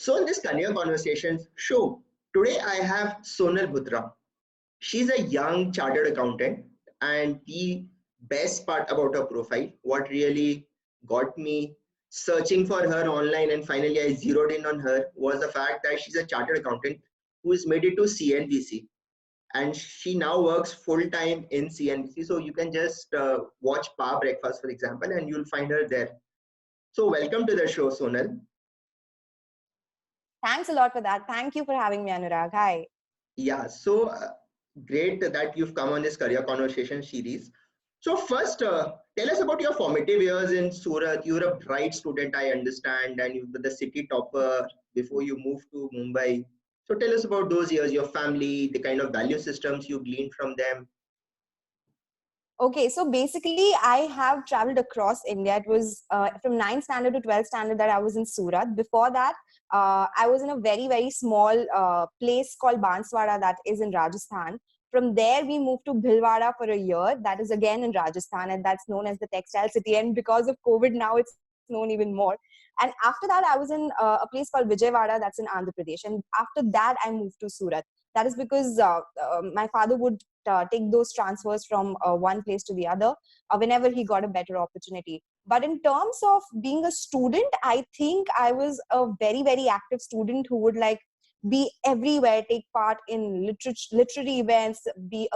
So in this Kanya Conversations show, today I have Sonal Bhutra. She's a young chartered accountant, and the best part about her profile, what really got me searching for her online and finally I zeroed in on her, was the fact that she's a chartered accountant who's made it to CNBC, and she now works full time in CNBC. So you can just watch Pa Breakfast, for example, and you'll find her there. So welcome to the show, Sonal. Thanks a lot for that. Thank you for having me, Anurag. Hi. Yeah, so great that you've come on this career conversation series. So first, tell us about your formative years in Surat. You were a bright student, I understand, and you were the city topper before you moved to Mumbai. So tell us about those years, your family, the kind of value systems you gleaned from them. Okay, so basically, I have traveled across India. It was from 9th standard to 12th standard that I was in Surat. Before that, I was in a very, very small place called Banswara that is in Rajasthan. From there, we moved to Bhilwara for a year. That is again in Rajasthan, and that's known as the textile city. And because of COVID, now it's known even more. And after that, I was in a place called Vijayawada, that's in Andhra Pradesh. And after that, I moved to Surat. That is because my father would take those transfers from one place to the other whenever he got a better opportunity. But in terms of being a student, I think I was a very, very active student who would like be everywhere, take part in literary events, be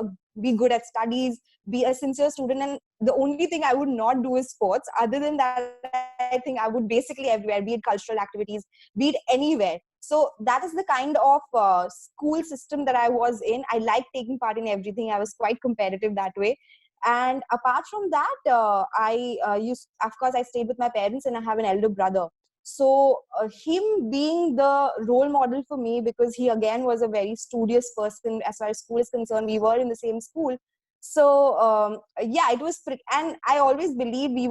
good at studies, be a sincere student. And the only thing I would not do is sports. Other than that, I think I would basically everywhere, be it cultural activities, be it anywhere. So that is the kind of school system that I was in. I liked taking part in everything. I was quite competitive that way. And apart from that, of course, I stayed with my parents and I have an elder brother. So him being the role model for me, because he again was a very studious person as far as school is concerned. We were in the same school. So yeah, it was, and I always believe we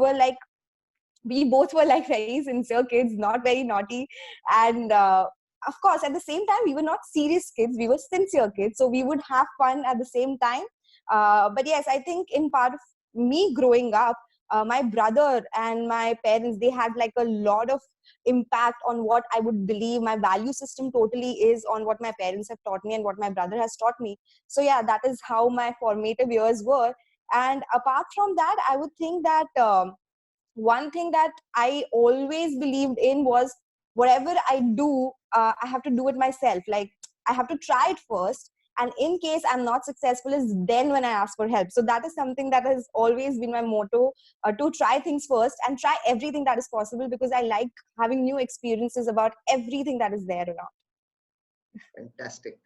both were like very sincere kids, not very naughty. And of course, at the same time, we were not serious kids, we were sincere kids. So we would have fun at the same time. But yes, I think in part of me growing up, my brother and my parents, they had like a lot of impact on what I would believe. My value system totally is on what my parents have taught me and what my brother has taught me. So yeah, that is how my formative years were. And apart from that, I would think that one thing that I always believed in was whatever I do, I have to do it myself. Like I have to try it first. And in case I'm not successful, is then when I ask for help. So that is something that has always been my motto, to try things first and try everything that is possible, because I like having new experiences about everything that is there around. Fantastic.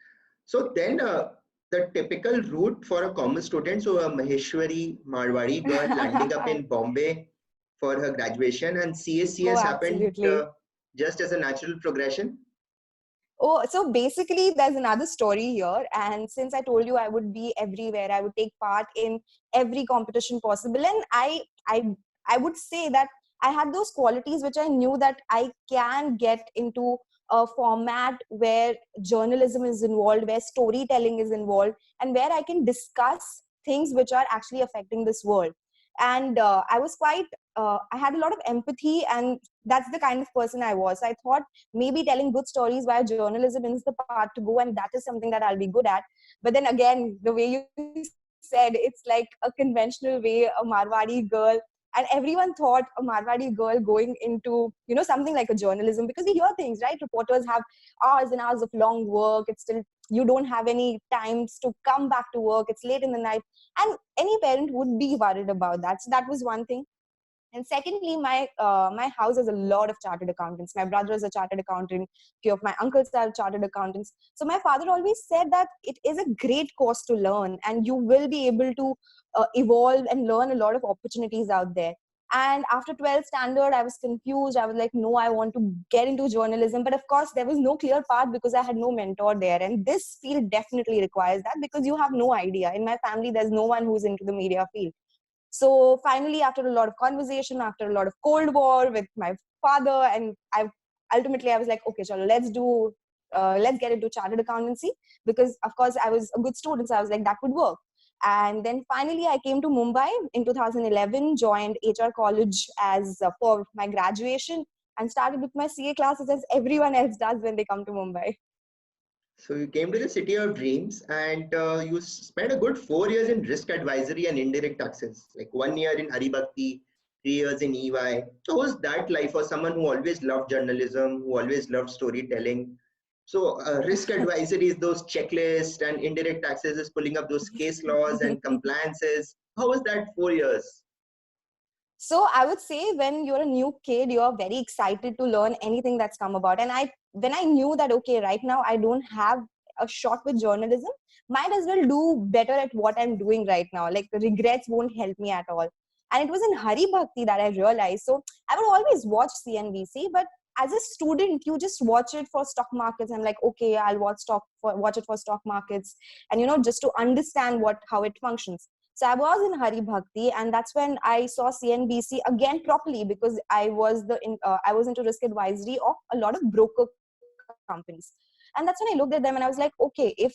So then, the typical route for a common student, so a Maheshwari Marwari girl landing up in Bombay for her graduation, and CSC Oh, has happened absolutely. just as a natural progression. Oh, so basically, there's another story here. And since I told you I would be everywhere, I would take part in every competition possible. And I would say that I had those qualities which I knew that I can get into a format where journalism is involved, where storytelling is involved, and where I can discuss things which are actually affecting this world. And I was quite, I had a lot of empathy, and that's the kind of person I was. I thought maybe telling good stories via journalism is the path to go, and that is something that I'll be good at. But then again, the way you said, it's like a conventional way, a Marwadi girl. And everyone thought a Marwadi girl going into, something like a journalism, because we hear things, right? Reporters have hours and hours of long work. It's still, you don't have any times to come back to work. It's late in the night. And any parent would be worried about that. So that was one thing. And secondly, my house has a lot of chartered accountants. My brother is a chartered accountant. Few of my uncles are chartered accountants. So my father always said that it is a great course to learn, and you will be able to evolve and learn a lot of opportunities out there. And after 12th standard, I was confused. I was like, no, I want to get into journalism. But of course, there was no clear path because I had no mentor there. And this field definitely requires that, because you have no idea. In my family, there's no one who's into the media field. So finally, after a lot of conversation, after a lot of Cold War with my father, and I was like, okay, chalo, let's get into chartered accountancy, because of course I was a good student. So I was like, that would work. And then finally I came to Mumbai in 2011, joined HR college as for my graduation. and started with my CA classes as everyone else does when they come to Mumbai. So you came to the city of dreams, and you spent a good 4 years in risk advisory and indirect taxes, like 1 year in Haribhakti, 3 years in EY. So how was that life for someone who always loved journalism, who always loved storytelling? So risk advisory is those checklists, and indirect taxes is pulling up those case laws and compliances. How was that 4 years? So I would say when you're a new kid, you're very excited to learn anything that's come about. And when I knew that, okay, right now I don't have a shot with journalism, might as well do better at what I'm doing right now. Like regrets won't help me at all. And it was in Hari Bhakti that I realized. So I would always watch CNBC, but as a student, you just watch it for stock markets. I'm like, okay, I'll watch it for stock markets, and just to understand how it functions. So I was in Hari Bhakti, and that's when I saw CNBC again properly, because I was into risk advisory of a lot of broker companies. And that's when I looked at them and I was like, okay, if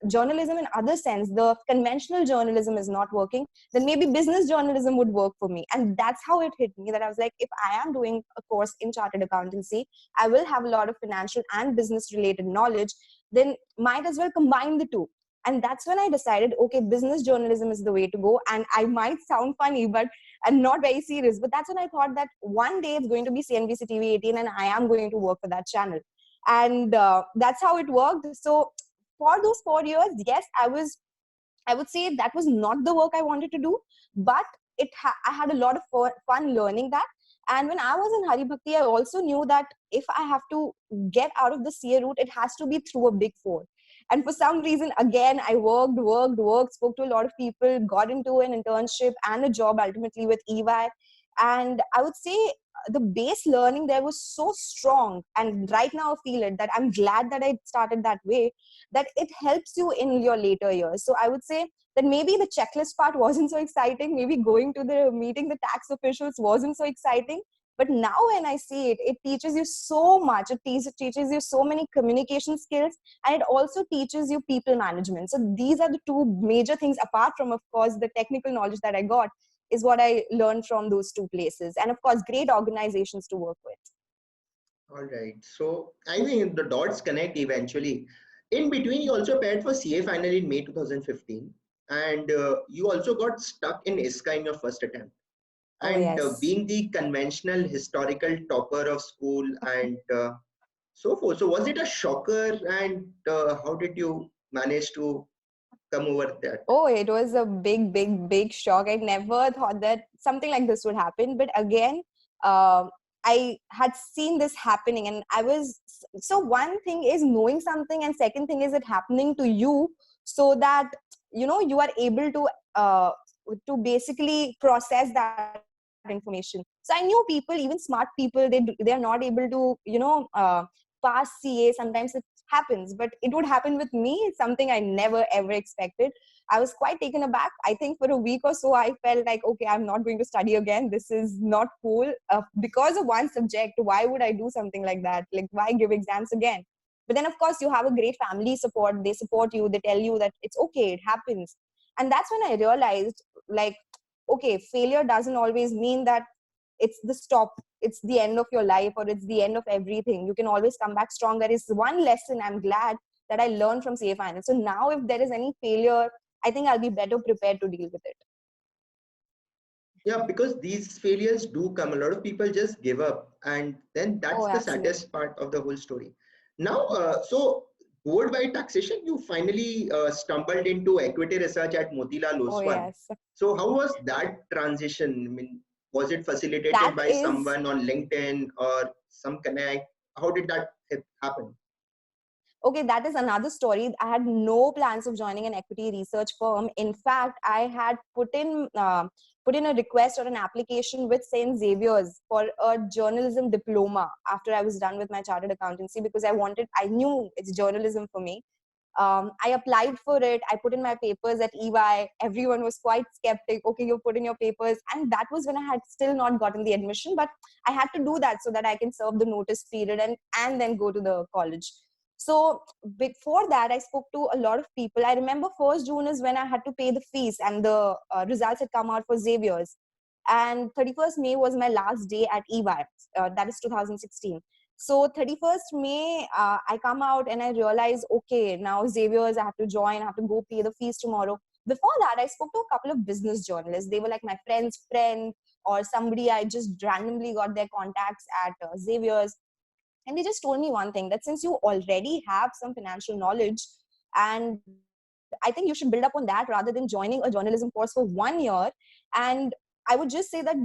journalism in other sense, the conventional journalism is not working, then maybe business journalism would work for me. And that's how it hit me, that I was like, if I am doing a course in chartered accountancy, I will have a lot of financial and business related knowledge, then might as well combine the two. And that's when I decided, okay, business journalism is the way to go. And I might sound funny, but and not very serious, but that's when I thought that one day it's going to be CNBC TV 18 and I am going to work for that channel. And that's how it worked. So for those 4 years, yes, I would say that was not the work I wanted to do, but I had a lot of fun learning that. And when I was in Hari Bhakti, I also knew that if I have to get out of the CA route, it has to be through a big four. And for some reason, again, I worked, spoke to a lot of people, got into an internship and a job ultimately with EY. And I would say the base learning there was so strong. And right now I feel it, that I'm glad that I started that way, that it helps you in your later years. So I would say that maybe the checklist part wasn't so exciting. Maybe going to the meeting the tax officials wasn't so exciting. But now when I see it, it teaches you so much. It teaches you so many communication skills, and it also teaches you people management. So these are the two major things, apart from, of course, the technical knowledge that I got, is what I learned from those two places. And of course, great organizations to work with. All right. So I think the dots connect eventually. In between, you also prepared for CA final in May 2015, and you also got stuck in ISCA in your first attempt. Oh, And yes. being the conventional historical topper of school and so forth. So was it a shocker, and how did you manage to come over that? Oh, it was a big shock. I never thought that something like this would happen. But again, I had seen this happening, and I was so one thing is knowing something, and second thing is it happening to you, so that you are able to basically process that information. So I knew people, even smart people, they are not able to pass CA. Sometimes it happens, but it would happen with me. It's something I never ever expected. I was quite taken aback. I think for a week or so, I felt like, okay, I'm not going to study again. This is not cool. Because of one subject, why would I do something like that? Like, why give exams again? But then, of course, you have a great family support. They support you. They tell you that it's okay, it happens. And that's when I realized, like, okay, failure doesn't always mean that it's the stop, it's the end of your life, or it's the end of everything. You can always come back stronger. Is one lesson I'm glad that I learned from CA Final. So now if there is any failure, I think I'll be better prepared to deal with it. Yeah, because these failures do come. A lot of people just give up, and then that's Oh, the absolutely. saddest part of the whole story. Now, so board by taxation, you finally stumbled into equity research at Motilal Oh, Oswal. yes. So how was that transition? I mean, was it facilitated That by is someone on LinkedIn or some connect? How did that happen? okay, that is another story. I had no plans of joining an equity research firm. In fact, I had put in a request or an application with St. Xavier's for a journalism diploma after I was done with my chartered accountancy, because I knew it's journalism for me. I applied for it. I put in my papers at EY. Everyone was quite skeptic. Okay, you put in your papers. And that was when I had still not gotten the admission, but I had to do that so that I can serve the notice period and then go to the college. So before that, I spoke to a lot of people. I remember 1st June is when I had to pay the fees, and the results had come out for Xavier's. And 31st May was my last day at EY. That is 2016. So 31st May, I come out and I realize, okay, now Xavier's, I have to join, I have to go pay the fees tomorrow. Before that, I spoke to a couple of business journalists. They were like my friend's friend or somebody I just randomly got their contacts at Xavier's. And they just told me one thing, that since you already have some financial knowledge, and I think you should build up on that rather than joining a journalism course for 1 year. And I would just say that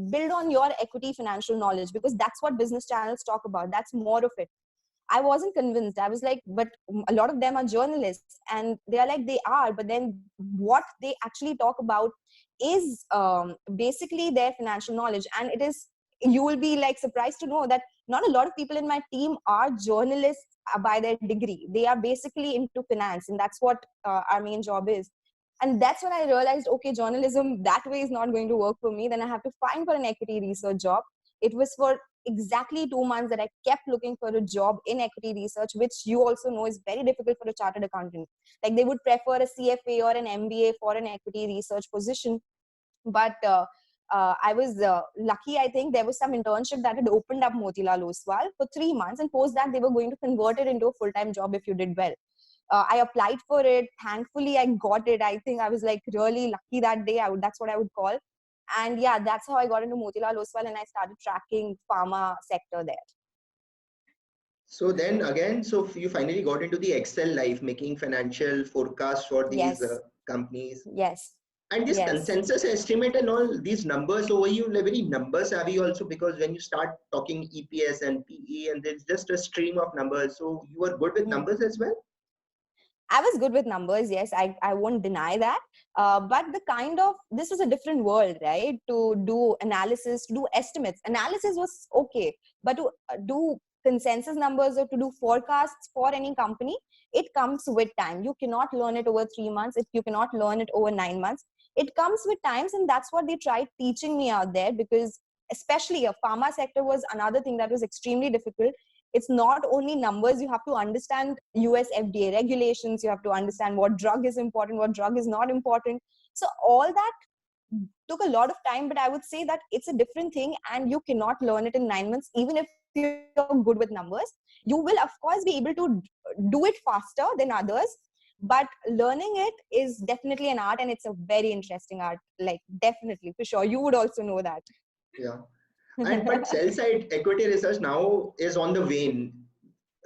build on your equity financial knowledge, because that's what business channels talk about. That's more of it. I wasn't convinced. I was like, but a lot of them are journalists, and they are like, they are. But then what they actually talk about is basically their financial knowledge. And it is, you will be like surprised to know that not a lot of people in my team are journalists by their degree. They are basically into finance, and that's what our main job is. And that's when I realized, okay, journalism that way is not going to work for me. Then I have to find for an equity research job. It was for exactly 2 months that I kept looking for a job in equity research, which you also know is very difficult for a chartered accountant. Like they would prefer a CFA or an MBA for an equity research position. But I was lucky. I think there was some internship that had opened up Motilal Oswal for 3 months, and post that they were going to convert it into a full-time job if you did well. I applied for it. Thankfully, I got it. I think I was like really lucky that day. That's what I would call. And yeah, that's how I got into Motilal Oswal, and I started tracking pharma sector there. So then again, so you finally got into the Excel life, making financial forecasts for these Yes, companies. yes, And this yes. consensus estimate and all these numbers, so were you like very number savvy also? Because when you start talking EPS and PE and there's just a stream of numbers, so you were good with Hmm. numbers as well? I was good with numbers, yes, I won't deny that. But the kind of, this was a different world, right? To do analysis, to do estimates. Analysis was okay, but to do consensus numbers or to do forecasts for any company, it comes with time. You cannot learn it over 3 months. You cannot learn it over 9 months. It comes with times, and that's what they tried teaching me out there, because especially a pharma sector was another thing that was extremely difficult. It's not only numbers. You have to understand US FDA regulations. You have to understand what drug is important, what drug is not important. So all that took a lot of time, but I would say that it's a different thing, and you cannot learn it in 9 months. Even if you're good with numbers, you will of course be able to do it faster than others. But learning it is definitely an art, and it's a very interesting art. Like definitely, for sure, you would also know that. Yeah. And but sell side equity research now is on the wane,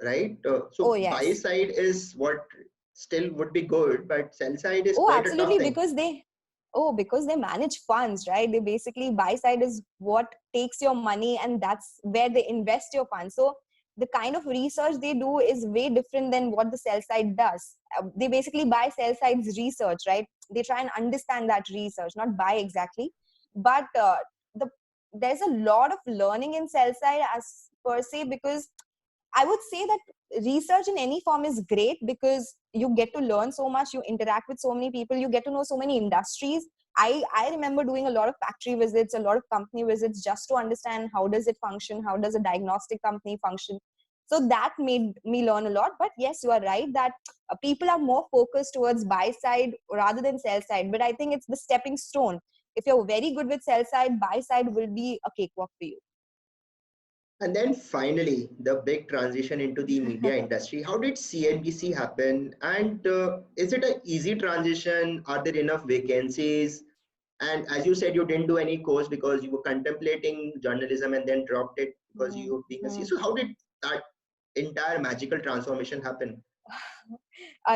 right? Oh So buy yes. side is what still would be good, but sell side is Oh, quite a tough absolutely. thing. Because they manage funds, right? They basically, buy side is what takes your money, and that's where they invest your funds. So the kind of research they do is way different than what the sell side does. They basically buy sell side's research, right? They try and understand that research, not buy exactly. But the there's a lot of learning in sell side as per se, because I would say that research in any form is great, because you get to learn so much, you interact with so many people, you get to know so many industries. I remember doing a lot of factory visits, a lot of company visits, just to understand how does it function, how does a diagnostic company function. So that made me learn a lot. But yes, you are right that people are more focused towards buy side rather than sell side. But I think it's the stepping stone. If you're very good with sell side, buy side will be a cakewalk for you. And then finally, the big transition into the media industry. How did CNBC happen? And is it an easy transition? Are there enough vacancies? And as you said, you didn't do any course because you were contemplating journalism and then dropped it because you were being a C. Mhm. So how did that entire magical transformation happen?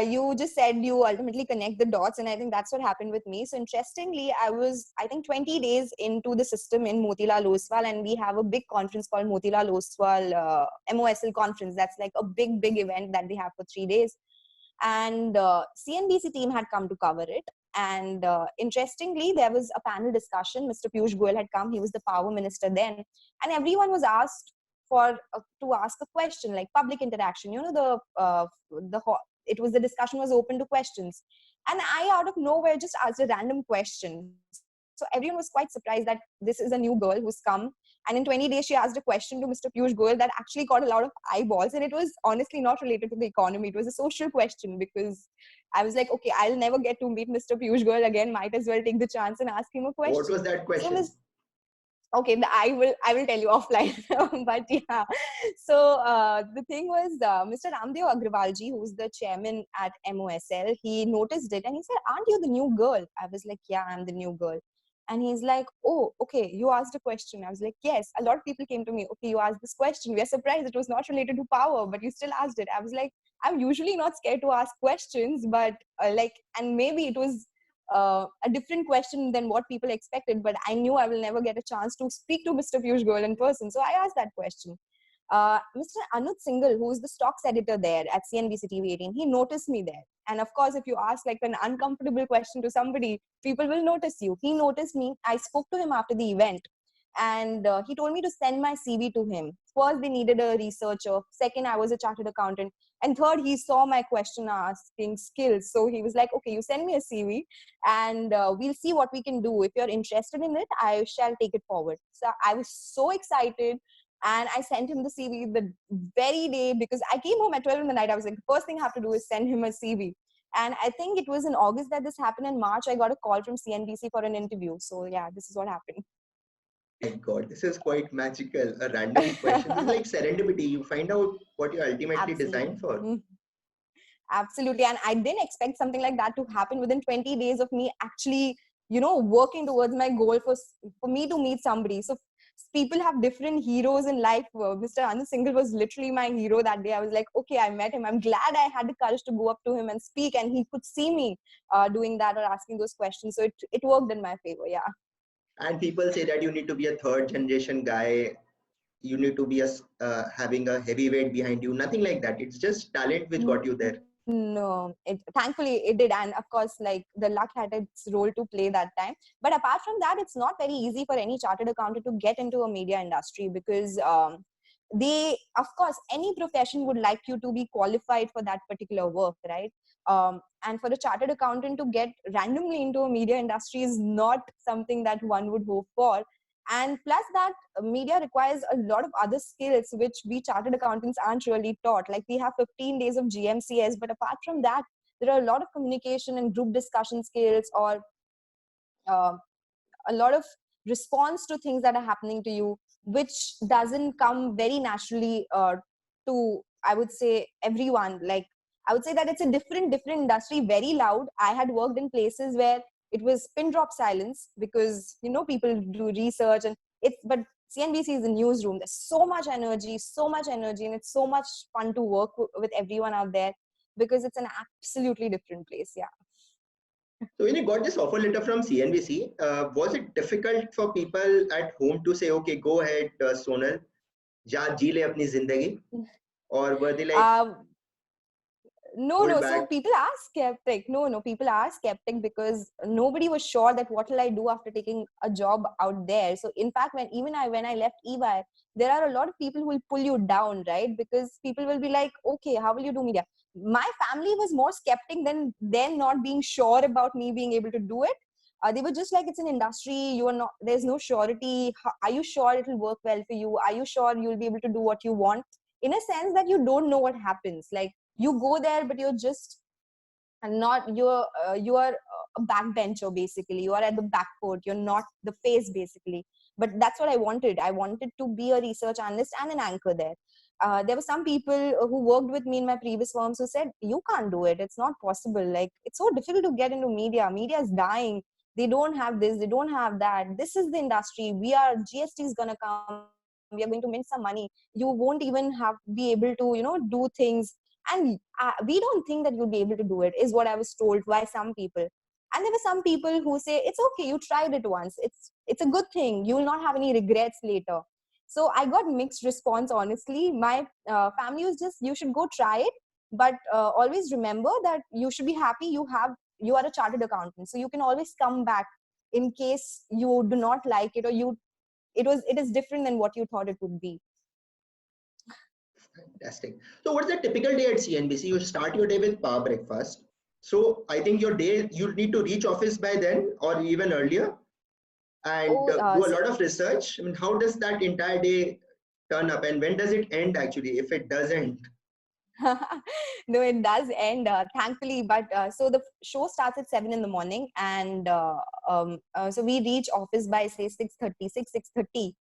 You just said you ultimately connect the dots, and I think that's what happened with me. So interestingly, I was, I think, 20 days into the system in Motilal Oswal, and we have a big conference called Motilal Oswal MOSL conference. That's like a big event that they have for 3 days. And CNBC team had come to cover it. And interestingly, there was a panel discussion. Mr. Piyush Goyal had come. He was the power minister then, and everyone was asked for to ask a question, like public interaction. You know, it was, the discussion was open to questions, and I out of nowhere just asked a random question. So everyone was quite surprised that this is a new girl who's come. And in 20 days, she asked a question to Mr. Piyush Goyal that actually got a lot of eyeballs. And it was honestly not related to the economy. It was a social question, because I was like, okay, I'll never get to meet Mr. Piyush Goyal again. Might as well take the chance and ask him a What question. was that So question? okay, I will tell you offline. But yeah, so the thing was, Mr. Ramdev Agrawalji, who's the chairman at MOSL, he noticed it and he said, "Aren't you the new girl?" I was like, "Yeah, I'm the new girl." And he's like, "Oh, okay, you asked a question." I was like, "Yes." A lot of people came to me, "Okay, you asked this question. We are surprised it was not related to power, but you still asked it." I was like, "I'm usually not scared to ask questions, but and maybe it was a different question than what people expected, but I knew I will never get a chance to speak to Mr. Piyush Goyal in person. So I asked that question. Mr. Anuj Singhal, who is the stocks editor there at CNBC TV 18, he noticed me there. And of course, if you ask like an uncomfortable question to somebody, people will notice you. He noticed me. I spoke to him after the event, and he told me to send my CV to him. First, they needed a researcher. Second, I was a chartered accountant. And third, he saw my question asking skills. So he was like, okay, you send me a CV and we'll see what we can do. If you're interested in it, I shall take it forward. So I was so excited. And I sent him the CV the very day, because I came home at 12 in the night. I was like, the first thing I have to do is send him a CV. And I think it was in August that this happened. In March, I got a call from CNBC for an interview. So yeah, this is what happened. My God, this is quite magical. A random question. This is like serendipity. You find out what you're ultimately designed Absolutely. for. Absolutely. And I didn't expect something like that to happen within 20 days of me actually, working towards my goal for me to meet somebody. So people have different heroes in life. Mr. Anuj Singhal was literally my hero that day. I was like, okay, I met him. I'm glad I had the courage to go up to him and speak, and he could see me doing that or asking those questions. So it worked in my favor. Yeah. And people say that you need to be a third generation guy. You need to be having a heavyweight behind you. Nothing like that. It's just talent which got you there. No, thankfully it did, and of course, like the luck had its role to play that time. But apart from that, it's not very easy for any chartered accountant to get into a media industry, because of course, any profession would like you to be qualified for that particular work, right? And for a chartered accountant to get randomly into a media industry is not something that one would hope for. And plus that, media requires a lot of other skills which we chartered accountants aren't really taught. Like we have 15 days of GMCS, but apart from that, there are a lot of communication and group discussion skills, or uh, a lot of response to things that are happening to you, which doesn't come very naturally to, I would say, everyone. Like I would say that it's a different industry, very loud. I had worked in places where it was pin drop silence, because people do research, and it's but CNBC is a newsroom. There's so much energy, and it's so much fun to work with everyone out there, because it's an absolutely different place. Yeah. So when you got this offer letter from CNBC, was it difficult for people at home to say, okay, go ahead, Sonal, ja ji le apni zindagi? Or were they like, um, No, hold no. So back? people are skeptic. No. People are skeptic because nobody was sure that what will I do after taking a job out there. So in fact, when I left EY, there are a lot of people who will pull you down, right? Because people will be like, okay, how will you do media? My family was more skeptic than them not being sure about me being able to do it. They were just like, it's an industry. You are not. There's no surety. Are you sure it will work well for you? Are you sure you'll be able to do what you want? In a sense that you don't know what happens. Like you go there, but you're just not you are a backbencher. Basically you are at the back court, you're not the face basically. But that's what I wanted to be a research analyst and an anchor there. There were some people who worked with me in my previous firms who said, you can't do it, it's not possible, like it's so difficult to get into media is dying, they don't have this, they don't have that, this is the industry, GST is going to come, we are going to mint some money, you won't even have be able to do things, and we don't think that you'll be able to do it, is what I was told by some people. And there were some people who say, it's okay, you tried it once, it's a good thing, you will not have any regrets later. So I got mixed response, honestly. My family was just, you should go try it, but always remember that you should be happy you are a chartered accountant, so you can always come back in case you do not like it, or it is different than what you thought it would be. Fantastic. So what's the typical day at CNBC? You start your day with power breakfast. So I think your day, you need to reach office by then or even earlier. and Oh, do a lot of research? I mean, how does that entire day turn up, and when does it end actually, if it doesn't? no, it does end, thankfully. But so the show starts at 7 in the morning, and so we reach office by say 6:30, 6:30.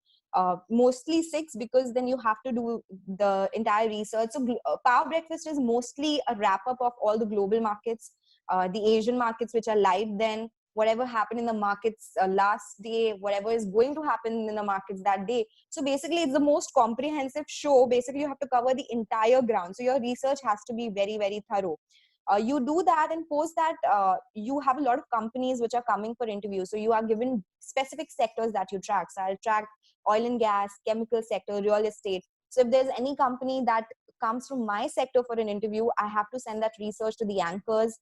Mostly 6, because then you have to do the entire research. So Power Breakfast is mostly a wrap up of all the global markets, the Asian markets which are live then, whatever happened in the markets last day, whatever is going to happen in the markets that day. So basically, it's the most comprehensive show. Basically, you have to cover the entire ground. So your research has to be very, very thorough. You do that, and post that, you have a lot of companies which are coming for interviews. So you are given specific sectors that you track. So I'll track oil and gas, chemical sector, real estate. So if there's any company that comes from my sector for an interview, I have to send that research to the anchors.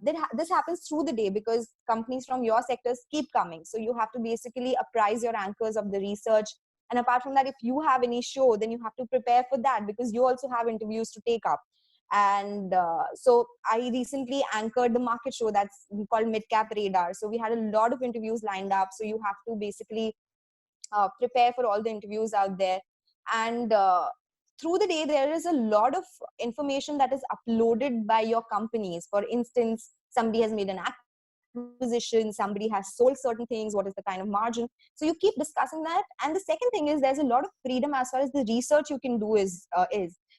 This happens through the day because companies from your sectors keep coming. So you have to basically apprise your anchors of the research. And apart from that, if you have any show, then you have to prepare for that because you also have interviews to take up. And so I recently anchored the market show that's called Midcap Radar. So we had a lot of interviews lined up. So you have to basically prepare for all the interviews out there. And through the day, there is a lot of information that is uploaded by your companies. For instance, somebody has made an acquisition, somebody has sold certain things, what is the kind of margin. So you keep discussing that. And the second thing is there's a lot of freedom as far as the research you can do is.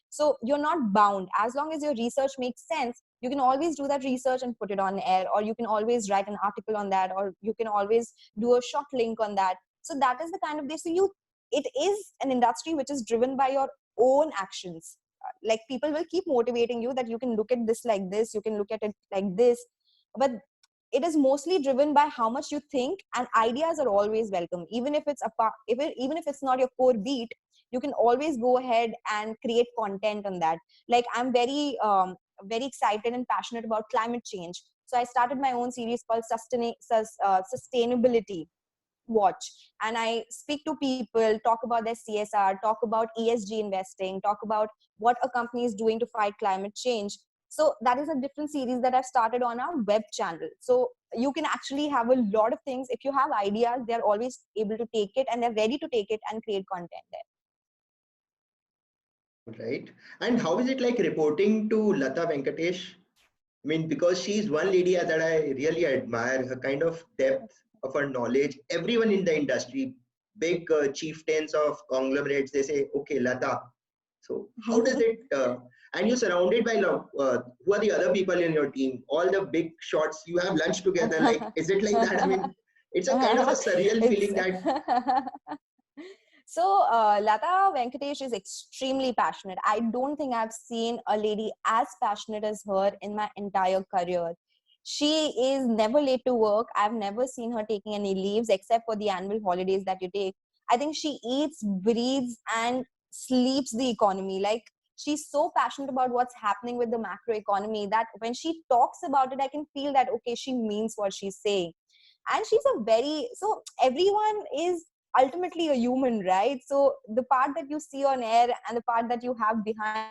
So you're not bound. As long as your research makes sense, you can always do that research and put it on air, or you can always write an article on that, or you can always do a short link on that. So that is the kind of day. So it is an industry which is driven by your own actions. Like people will keep motivating you that you can look at this like this, you can look at it like this, but it is mostly driven by how much you think, and ideas are always welcome. Even if it's even if it's not your core beat, you can always go ahead and create content on that. Like I'm very excited and passionate about climate change. So I started my own series called Sustainability Watch, and I speak to people, talk about their CSR, talk about ESG investing, talk about what a company is doing to fight climate change. So that is a different series that I've started on our web channel. So you can actually have a lot of things. If you have ideas, they're always able to take it, and they're ready to take it and create content there. Right. And how is it like reporting to Lata Venkatesh? I mean, because she's one lady that I really admire, her kind of depth of her knowledge. Everyone in the industry, big chieftains of conglomerates, they say, okay, Lata. So how does it, and you're surrounded by, who are the other people in your team? All the big shots, you have lunch together. Like, is it like that? I mean, it's a kind of a surreal feeling that. So Lata Venkatesh is extremely passionate. I don't think I've seen a lady as passionate as her in my entire career. She is never late to work. I've never seen her taking any leaves except for the annual holidays that you take. I think she eats, breathes, and sleeps the economy. Like she's so passionate about what's happening with the macro economy that when she talks about it, I can feel that, okay, she means what she's saying. And she's a very, so everyone is ultimately a human, right? So the part that you see on air and the part that you have behind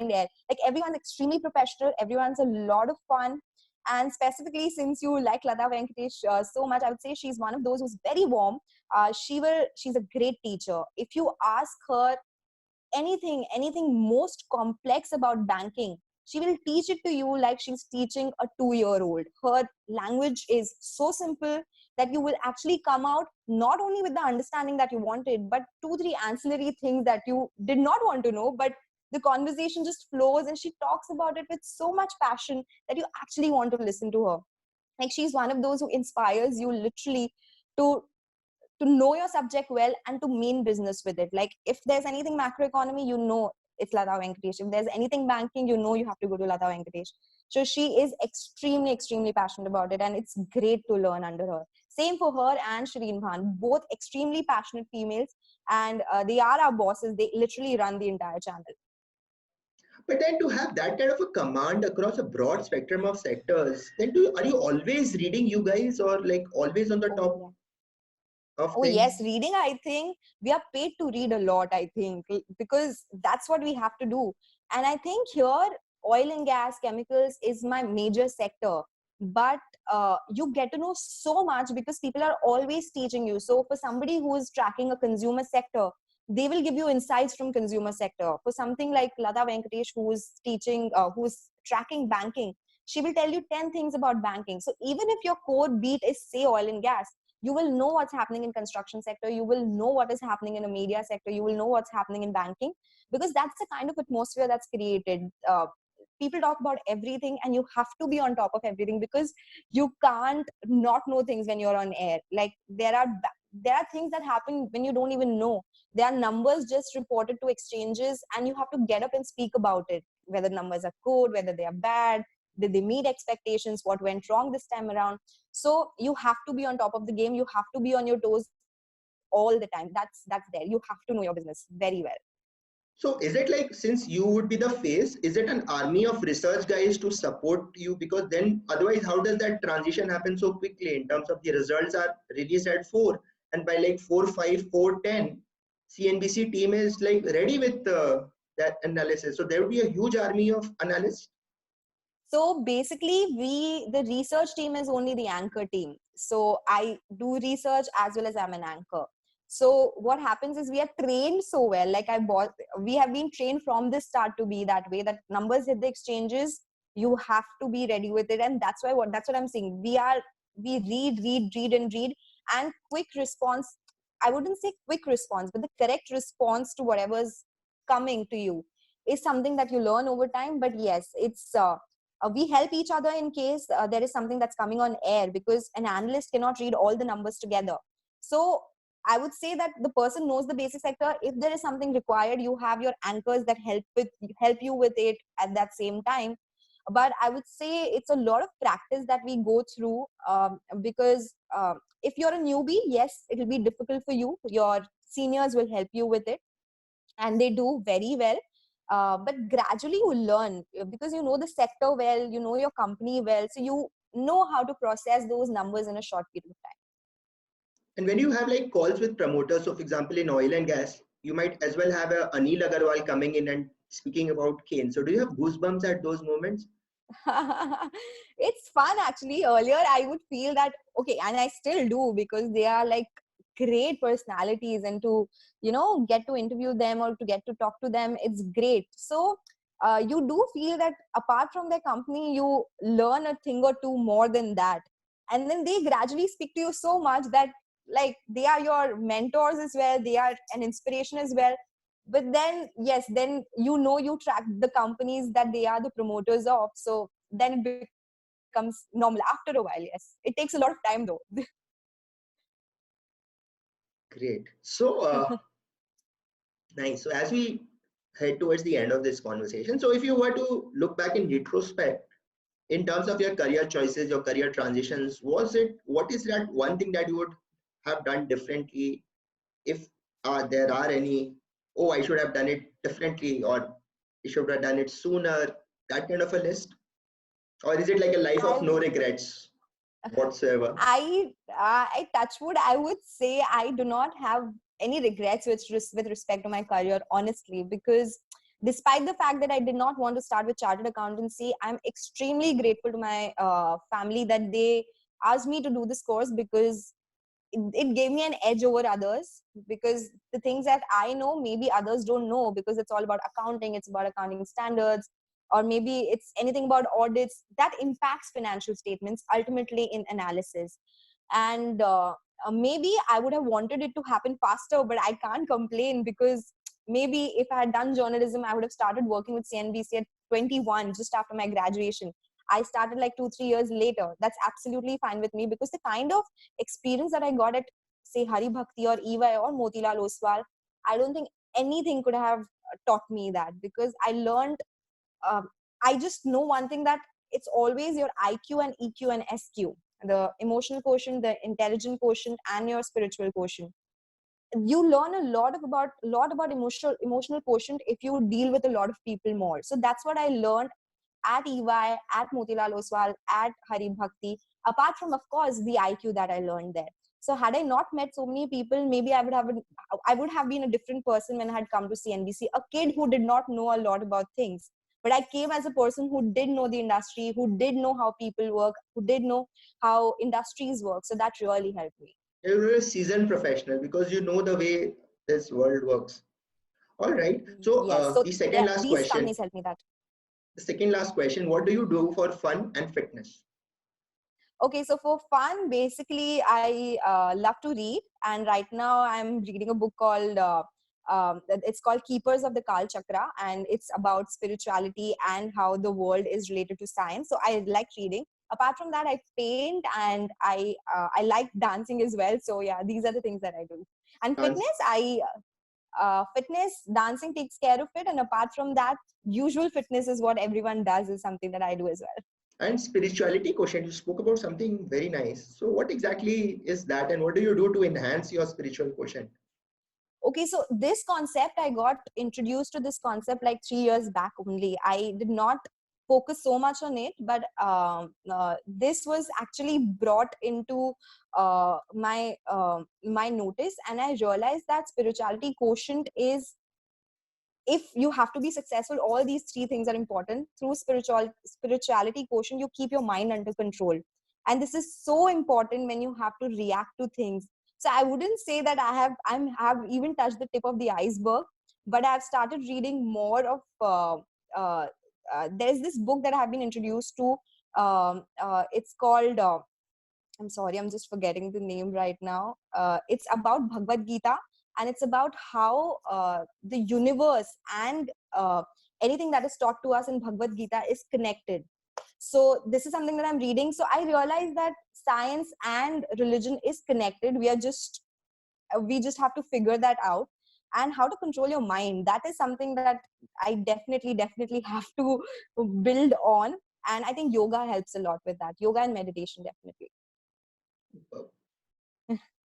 air, like everyone's extremely professional, everyone's a lot of fun. And specifically, since you like Lata Venkatesh so much, I would say she's one of those who's very warm. She's a great teacher. If you ask her anything most complex about banking, she will teach it to you like she's teaching a 2-year-old. Her language is so simple that you will actually come out not only with the understanding that you wanted, but 2-3 ancillary things that you did not want to know, but the conversation just flows and she talks about it with so much passion that you actually want to listen to her. Like she's one of those who inspires you literally to know your subject well and to mean business with it. Like if there's anything macroeconomy, you know it's Lata Venkatesh. If there's anything banking, you know you have to go to Lata Venkatesh. So she is extremely passionate about it, and it's great to learn under her. Same for her and Shireen Bhan, both extremely passionate females, and they are our bosses. They literally run the entire channel. But then to have that kind of a command across a broad spectrum of sectors, then are you always reading, you guys, or like always on the Oh, top yeah. of Oh yes, things? reading, I think we are paid to read a lot, I think, because that's what we have to do. And I think here, oil and gas, chemicals is my major sector. But you get to know so much because people are always teaching you. So for somebody who is tracking a consumer sector, they will give you insights from consumer sector. For something like Lata Venkatesh, who is teaching, who's tracking banking, she will tell you 10 things about banking. So even if your core beat is say oil and gas, you will know what's happening in construction sector, you will know what is happening in the media sector, you will know what's happening in banking, because that's the kind of atmosphere that's created. People talk about everything and you have to be on top of everything, because you can't not know things when you're on air. Like there are things that happen when you don't even know. There are numbers just reported to exchanges and you have to get up and speak about it, whether numbers are good, whether they are bad, did they meet expectations, what went wrong this time around. So you have to be on top of the game, you have to be on your toes all the time. That's there, you have to know your business very well. So is it like, since you would be the face, is it an army of research guys to support you? Because then otherwise, how does that transition happen so quickly in terms of the results are released at 4 and by like 4:05, 4:10, CNBC team is like ready with that analysis. So there would be a huge army of analysts. So basically, the research team is only the anchor team. So I do research as well as I'm an anchor. So what happens is we are trained so well. We have been trained from the start to be that way, that numbers hit the exchanges, you have to be ready with it. And that's what I'm saying. We read and quick response. I wouldn't say quick response, but the correct response to whatever's coming to you is something that you learn over time. But yes, we help each other in case there is something that's coming on air, because an analyst cannot read all the numbers together. So I would say that the person knows the basic sector. If there is something required, you have your anchors that help you with it at that same time. But I would say it's a lot of practice that we go through, because if you're a newbie, yes, it will be difficult for you. Your seniors will help you with it, and they do very well. But gradually you learn, because you know the sector well, you know your company well, so you know how to process those numbers in a short period of time. And when you have like calls with promoters, so for example, in oil and gas, you might as well have a Anil Agarwal coming in and speaking about cane. So do you have goosebumps at those moments? It's fun actually. Earlier I would feel that, okay, and I still do, because they are like great personalities, and to get to interview them or to get to talk to them, it's great. So you do feel that apart from their company, you learn a thing or two more than that, and then they gradually speak to you so much that, like, they are your mentors as well, they are an inspiration as well. But then yes, then you track the companies that they are the promoters of, so then it becomes normal after a while. Yes, it takes a lot of time though. Great. So nice. So as we head towards the end of this conversation, so if you were to look back in retrospect, in terms of your career choices, your career transitions, what is that one thing that you would have done differently, if there are any? Oh, I should have done it differently, or I should have done it sooner, that kind of a list? Or is it like a life of I no regrets whatsoever? I touch wood, I would say I do not have any regrets with respect to my career, honestly, because despite the fact that I did not want to start with chartered accountancy, I'm extremely grateful to my family that they asked me to do this course, because it gave me an edge over others, because the things that I know maybe others don't know, because it's all about accounting, it's about accounting standards, or maybe it's anything about audits that impacts financial statements ultimately in analysis. And maybe I would have wanted it to happen faster, but I can't complain, because maybe if I had done journalism, I would have started working with CNBC at 21, just after my graduation. I started like 2-3 years later. That's absolutely fine with me, because the kind of experience that I got at, say, Hari Bhakti or EY or Motilal Oswal, I don't think anything could have taught me that, because I learned, I just know one thing, that it's always your IQ and EQ and SQ, the emotional quotient, the intelligent quotient, and your spiritual quotient. You learn a lot about emotional quotient if you deal with a lot of people more. So that's what I learned at EY, at Motilal Oswal, at Hari Bhakti, apart from, of course, the IQ that I learned there. So had I not met so many people, maybe I would have been a different person when I had come to CNBC, a kid who did not know a lot about things. But I came as a person who did know the industry, who did know how people work, who did know how industries work. So that really helped me. You're a seasoned professional because you know the way this world works. All right. So Yes. So the yeah, second last these question. companies helped me that. The second last question. What do you do for fun and fitness? Okay, so for fun, basically, I love to read, and right now I'm reading a book called it's called Keepers of the Kal Chakra, and it's about spirituality and how the world is related to science. So I like reading. Apart from that, I paint and I like dancing as well. So yeah, these are the things that I do. And Dance. fitness, dancing takes care of it, and apart from that, usual fitness is what everyone does is something that I do as well. And spirituality quotient, you spoke about something very nice. So what exactly is that and what do you do to enhance your spiritual quotient? Okay, so this concept, I got introduced to this concept like 3 years back only. I did not focus so much on it, but this was actually brought into my notice, and I realized that spirituality quotient is, if you have to be successful, all these three things are important. Through spirituality quotient, you keep your mind under control, and this is so important when you have to react to things. So I wouldn't say that have even touched the tip of the iceberg, but I've started reading more of uh, there's this book that I have been introduced to. It's called I'm sorry, I'm just forgetting the name right now. It's about Bhagavad Gita, and it's about how the universe and anything that is taught to us in Bhagavad Gita is connected. So this is something that I'm reading. So I realized that science and religion is connected. We just have to figure that out, and how to control your mind. That is something that I definitely have to build on. And I think yoga helps a lot with that. Yoga and meditation, definitely.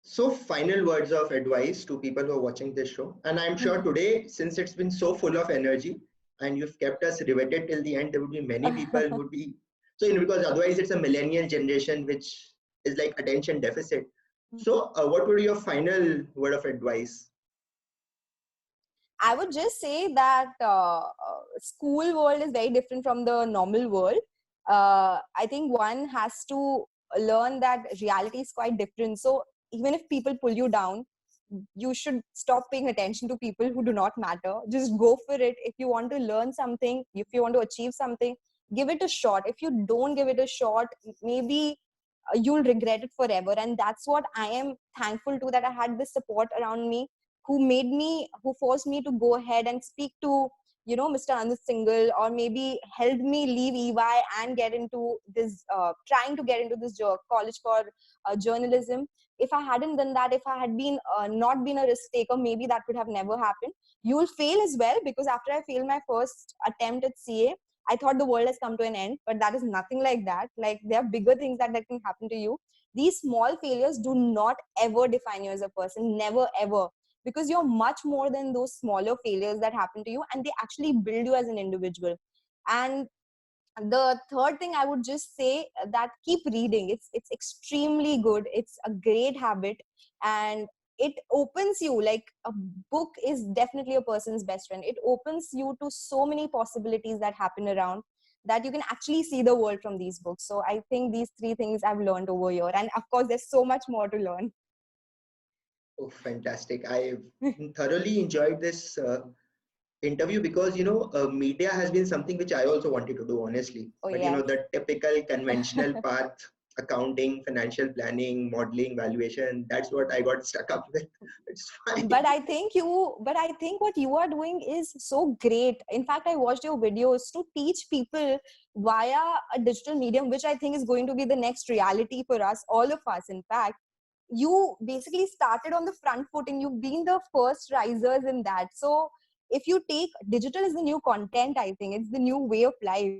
So final words of advice to people who are watching this show. And I'm sure today, since it's been so full of energy and you've kept us riveted till the end, there would be many people who would be, so because otherwise it's a millennial generation, which is like attention deficit. So what would be your final word of advice? I would just say that school world is very different from the normal world. I think one has to learn that reality is quite different. So even if people pull you down, you should stop paying attention to people who do not matter. Just go for it. If you want to learn something, if you want to achieve something, give it a shot. If you don't give it a shot, maybe you'll regret it forever. And that's what I am thankful to, that I had this support around me who forced me to go ahead and speak to, Mr. Anuj Singhal, or maybe helped me leave EY and get into this, trying to get into this college for journalism. If I hadn't done that, if I had been not been a risk taker, maybe that would have never happened. You will fail as well, because after I failed my first attempt at CA, I thought the world has come to an end, but that is nothing like that. Like, there are bigger things that can happen to you. These small failures do not ever define you as a person, never ever, because you're much more than those smaller failures that happen to you, and they actually build you as an individual. And the third thing I would just say, that keep reading. It's extremely good. It's a great habit, and it opens you, like a book is definitely a person's best friend. It opens you to so many possibilities that happen around, that you can actually see the world from these books. So I think these three things I've learned over here, and of course there's so much more to learn. Oh, fantastic. I've thoroughly enjoyed this interview because media has been something which I also wanted to do honestly, Oh but yeah. the typical conventional path, accounting, financial planning, modeling, valuation, that's what I got stuck up with. It's fine. But I think what you are doing is so great. In fact, I watched your videos to teach people via a digital medium, which I think is going to be the next reality for us, all of us. In fact, you basically started on the front foot, and you've been the first risers in that. So if you take, digital is the new content, I think it's the new way of life.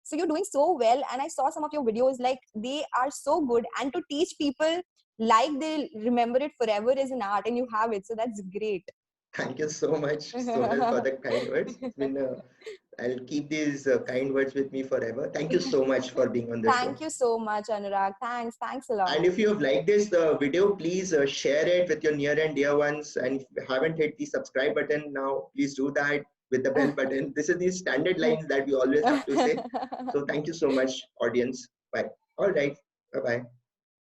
So you're doing so well, and I saw some of your videos, like they are so good, and to teach people like they remember it forever is an art, and you have it, so that's great. Thank you so much, Sonal, for the kind words. It's been I'll keep these kind words with me forever. Thank you so much for being on the Thank show. you so much, Anurag. Thanks a lot. And if you have liked this video, please share it with your near and dear ones. And if you haven't hit the subscribe button now, please do that. with the bell button. This is the standard lines that we always have to say. So thank you so much, audience. Bye. All right. Bye-bye.